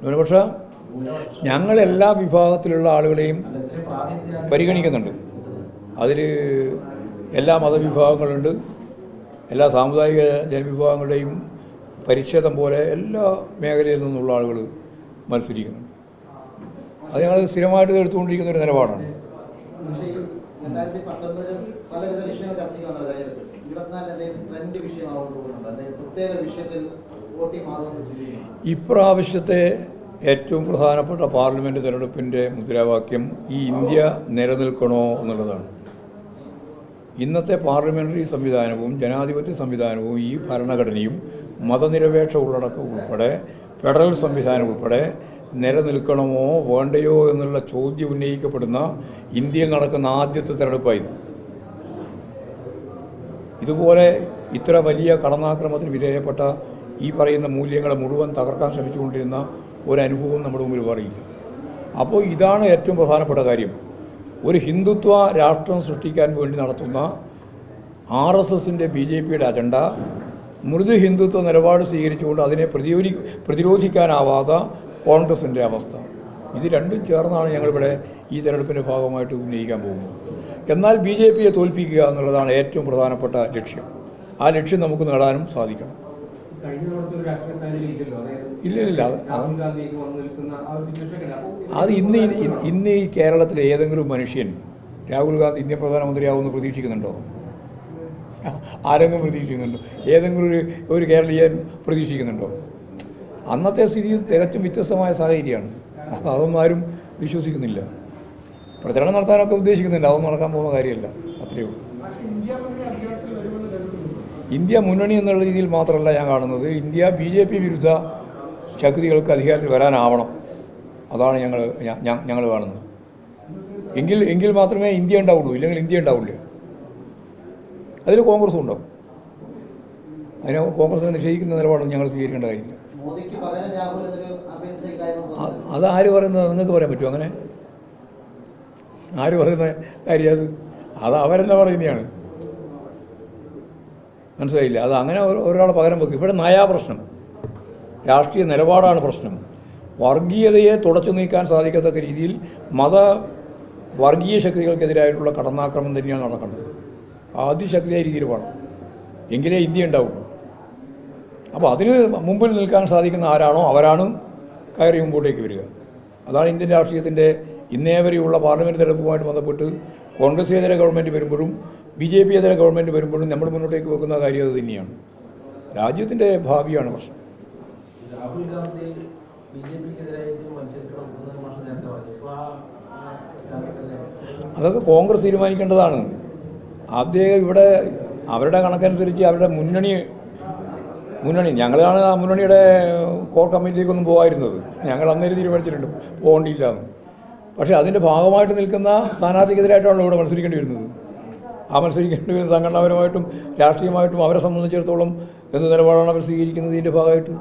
ന്യൂനപക്ഷ ഞങ്ങളെല്ലാ വിഭാഗത്തിലുള്ള ആളുകളെയും പരിഗണിക്കുന്നുണ്ട്. അതിൽ എല്ലാ മതവിഭാഗങ്ങളുണ്ട്, എല്ലാ സാമുദായിക ജനവിഭാഗങ്ങളുടെയും പരിച്ഛേദം പോലെ എല്ലാ മേഖലയിൽ നിന്നുള്ള ആളുകൾ മത്സരിക്കുന്നുണ്ട്. അത് ഞങ്ങൾ സ്ഥിരമായിട്ട് എടുത്തുകൊണ്ടിരിക്കുന്ന ഒരു നിലപാടാണ്. ഇപ്രാവശ്യത്തെ ഏറ്റവും പ്രധാനപ്പെട്ട പാർലമെൻറ്റ് തിരഞ്ഞെടുപ്പിൻ്റെ മുദ്രാവാക്യം ഈ ഇന്ത്യ നിലനിൽക്കണോ എന്നുള്ളതാണ്. ഇന്നത്തെ പാർലമെൻ്ററി സംവിധാനവും ജനാധിപത്യ സംവിധാനവും ഈ ഭരണഘടനയും മതനിരപേക്ഷ ഉള്ളടക്കം ഉൾപ്പെടെ ഫെഡറൽ സംവിധാനം ഉൾപ്പെടെ നിലനിൽക്കണമോ വേണ്ടയോ എന്നുള്ള ചോദ്യം ഉന്നയിക്കപ്പെടുന്ന ഇന്ത്യയിൽ നടക്കുന്ന ആദ്യത്തെ തെരഞ്ഞെടുപ്പായിരുന്നു. ഇതുപോലെ ഇത്ര വലിയ കടന്നാക്രമണത്തിന് വിധേയപ്പെട്ട ഈ പറയുന്ന മൂല്യങ്ങളെ മുഴുവൻ തകർക്കാൻ ശ്രമിച്ചുകൊണ്ടിരുന്ന ഒരനുഭവം നമ്മുടെ മുമ്പിൽ പറയില്ല. അപ്പോൾ ഇതാണ് ഏറ്റവും പ്രധാനപ്പെട്ട കാര്യം. ഒരു ഹിന്ദുത്വ രാഷ്ട്രം സൃഷ്ടിക്കാൻ വേണ്ടി നടത്തുന്ന RSSൻ്റെ BJPയുടെ അജണ്ട, മൃദു ഹിന്ദുത്വ നിലപാട് സ്വീകരിച്ചുകൊണ്ട് അതിനെ പ്രതിരോധിക്കാനാവാത്ത കോൺഗ്രസിൻ്റെ അവസ്ഥ, ഇത് രണ്ടും ചേർന്നാണ് ഞങ്ങളിവിടെ ഈ തെരഞ്ഞെടുപ്പിൻ്റെ ഭാഗമായിട്ട് ഉന്നയിക്കാൻ പോകുന്നത്. എന്നാൽ BJPയെ തോൽപ്പിക്കുക എന്നുള്ളതാണ് ഏറ്റവും പ്രധാനപ്പെട്ട ലക്ഷ്യം. ആ ലക്ഷ്യം നമുക്ക് നേടാനും സാധിക്കണം. ഇല്ല, അത് ഇന്ന് ഈ കേരളത്തിലെ ഏതെങ്കിലും മനുഷ്യൻ രാഹുൽ ഗാന്ധി ഇന്ത്യൻ പ്രധാനമന്ത്രിയാവുമെന്ന് പ്രതീക്ഷിക്കുന്നുണ്ടോ? ആരെങ്കിലും പ്രതീക്ഷിക്കുന്നുണ്ടോ? ഏതെങ്കിലും ഒരു കേരളീയൻ പ്രതീക്ഷിക്കുന്നുണ്ടോ? അന്നത്തെ സ്ഥിതി തികച്ചും വ്യത്യസ്തമായ സാഹചര്യമാണ്. അതൊന്നും ആരും വിശ്വസിക്കുന്നില്ല. പ്രചരണം നടത്താനൊക്കെ ഉദ്ദേശിക്കുന്നില്ല, അതൊന്നും നടക്കാൻ പോകുന്ന കാര്യമല്ല. അത്രയേ ഉള്ളൂ. ഇന്ത്യ മുന്നണി എന്നുള്ള രീതിയിൽ മാത്രമല്ല ഞാൻ കാണുന്നത്, ഇന്ത്യ BJP വിരുദ്ധ ശക്തികൾക്ക് അധികാരത്തിൽ വരാനാവണം. അതാണ് ഞങ്ങൾ കാണുന്നത്. എങ്കിൽ മാത്രമേ ഇന്ത്യ ഉണ്ടാവുള്ളൂ, ഇല്ലെങ്കിൽ ഇന്ത്യ ഉണ്ടാവില്ല. അതിൽ കോൺഗ്രസും ഉണ്ടാവും. അതിനെ കോൺഗ്രസിനെ നിഷേധിക്കുന്ന നിലപാടൊന്നും ഞങ്ങൾ സ്വീകരിക്കേണ്ട കാര്യമില്ല. അത് ആര് പറയുന്നത്? നിങ്ങൾക്ക് പറയാൻ പറ്റുമോ? അങ്ങനെ ആര് പറയുന്ന കാര്യം അത് അവരെന്താ പറയുന്നതാണ്, മനസ്സിലായില്ല. അത് അങ്ങനെ ഒരാളെ പകരം വെക്കും. ഇവിടെ നയാ പ്രശ്നം, രാഷ്ട്രീയ നിലപാടാണ് പ്രശ്നം. വർഗീയതയെ തുടച്ചു നീക്കാൻ സാധിക്കത്തക്ക രീതിയിൽ വർഗീയ ശക്തികൾക്കെതിരായിട്ടുള്ള കടന്നാക്രമണം തന്നെയാണ് നടക്കേണ്ടത്. അതിശക്തിയായ രീതിയിൽ വേണം, എങ്കിലേ ഇന്ത്യ ഉണ്ടാവുള്ളൂ. അപ്പോൾ അതിന് മുമ്പിൽ നിൽക്കാൻ സാധിക്കുന്ന ആരാണോ അവരാണ് കയറി മുമ്പോട്ടേക്ക് വരിക. അതാണ് ഇന്ത്യൻ രാഷ്ട്രീയത്തിൻ്റെ ഇന്നേ വരെയുള്ള പാർലമെൻറ്റ് തെരഞ്ഞെടുപ്പുമായിട്ട് ബന്ധപ്പെട്ട് കോൺഗ്രസേതര ഗവൺമെൻറ് വരുമ്പോഴും BJP ഏതര ഗവൺമെൻറ് വരുമ്പോഴും നമ്മൾ മുന്നോട്ടേക്ക് വെക്കുന്ന കാര്യം അത് തന്നെയാണ്. രാജ്യത്തിൻ്റെ ഭാവിയാണ് പ്രശ്നം. അതൊക്കെ കോൺഗ്രസ് തീരുമാനിക്കേണ്ടതാണ്. ആദ്യം ഇവിടെ അവരുടെ കണക്കനുസരിച്ച് അവരുടെ മുന്നണി ഞങ്ങളാണ് ആ മുന്നണിയുടെ കോർ കമ്മിറ്റിയിലേക്കൊന്നും പോകാതിരുന്നത്. ഞങ്ങൾ അന്നേരം തീരുമാനിച്ചിട്ടുണ്ട് പോകേണ്ടിയില്ലാന്ന്. പക്ഷേ അതിൻ്റെ ഭാഗമായിട്ട് നിൽക്കുന്ന സ്ഥാനാർത്ഥിക്കെതിരായിട്ടാണല്ലോ ഇവിടെ മത്സരിക്കേണ്ടി വരുന്നത്. ആ മത്സരിക്കേണ്ടി വരുന്ന സംഘടനാപരമായിട്ടും രാഷ്ട്രീയമായിട്ടും അവരെ സംബന്ധിച്ചിടത്തോളം എന്ത് നിലപാടാണ് അവർ സ്വീകരിക്കുന്നത് ഇതിൻ്റെ ഭാഗമായിട്ട്?